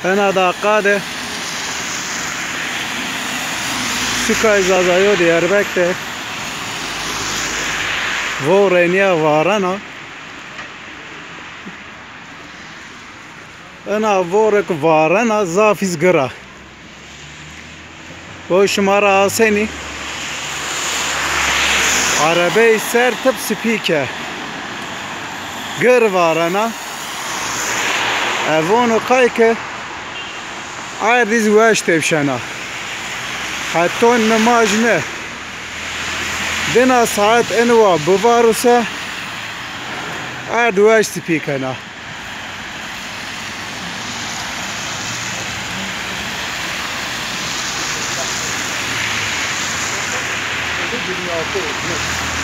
أنا داقاده سكاي زازايو دياربكته وورينيا وارنا أنا وورك وارنا زافيز قرا وشمارة آسيني عربي سرتب سبيكه قر وارنا اوانو قايكه عاديز واش تبشنا حتى نماجنه دنا ساعت انوا بفاروسه عاد واش تبيكنا Dünya